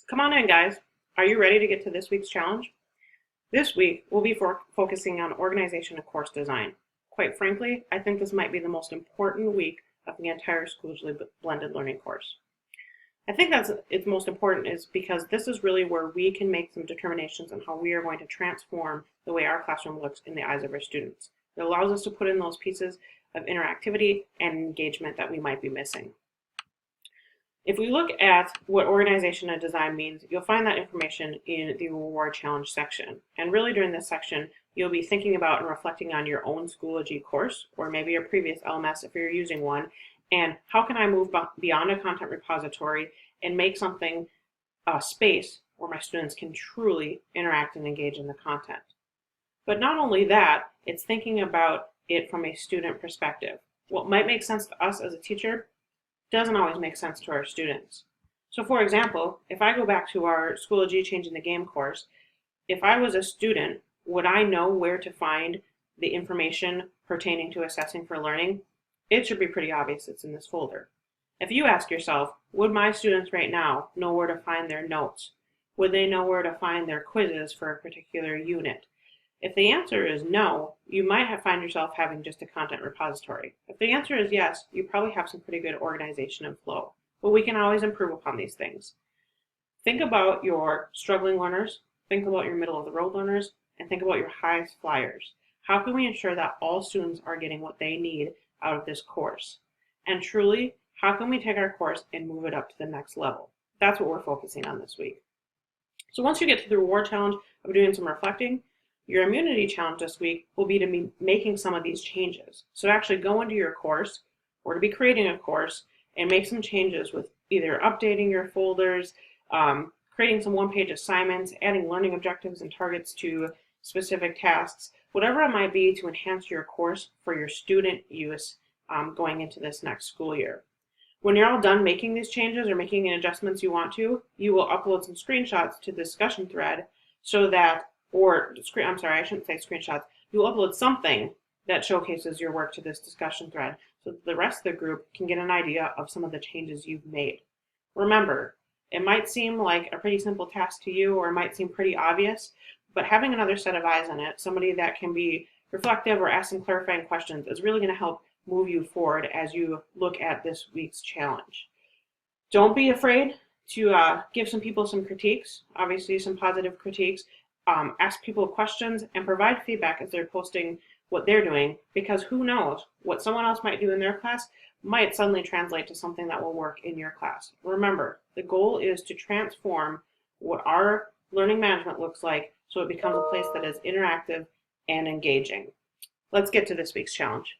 Come on in, guys. Are you ready to get to this week's challenge? This week, we'll be focusing on organization and course design. Quite frankly, I think this might be the most important week of the entire Schoology blended learning course. I think it's most important is because this is really where we can make some determinations on how we are going to transform the way our classroom looks in the eyes of our students. It allows us to put in those pieces of interactivity and engagement that we might be missing. If we look at what organization and design means, you'll find that information in the reward challenge section. And really during this section, you'll be thinking about and reflecting on your own Schoology course, or maybe your previous LMS if you're using one, and how can I move beyond a content repository and make something a space where my students can truly interact and engage in the content. But not only that, it's thinking about it from a student perspective. What might make sense to us as a teacher doesn't always make sense to our students. So for example, if I go back to our Schoology Changing the Game course, if I was a student, would I know where to find the information pertaining to assessing for learning? It should be pretty obvious it's in this folder. If you ask yourself, would my students right now know where to find their notes? Would they know where to find their quizzes for a particular unit? If the answer is no, you might find yourself having just a content repository. If the answer is yes, you probably have some pretty good organization and flow, but we can always improve upon these things. Think about your struggling learners, think about your middle of the road learners, and think about your highest flyers. How can we ensure that all students are getting what they need out of this course? And truly, how can we take our course and move it up to the next level? That's what we're focusing on this week. So once you get to the reward challenge of doing some reflecting, your immunity challenge this week will be to be making some of these changes. So to actually go into your course or to be creating a course and make some changes with either updating your folders, creating some one-page assignments, adding learning objectives and targets to specific tasks, whatever it might be to enhance your course for your student use going into this next school year. When you're all done making these changes or making any adjustments you want to, you will upload some screenshots to the discussion thread so that I shouldn't say screenshots. You'll upload something that showcases your work to this discussion thread so that the rest of the group can get an idea of some of the changes you've made. Remember, it might seem like a pretty simple task to you or it might seem pretty obvious, but having another set of eyes on it, somebody that can be reflective or ask some clarifying questions, is really going to help move you forward as you look at this week's challenge. Don't be afraid to give some people some critiques, obviously some positive critiques. Ask people questions and provide feedback as they're posting what they're doing, because who knows, what someone else might do in their class might suddenly translate to something that will work in your class. Remember, the goal is to transform what our learning management looks like so it becomes a place that is interactive and engaging. Let's get to this week's challenge.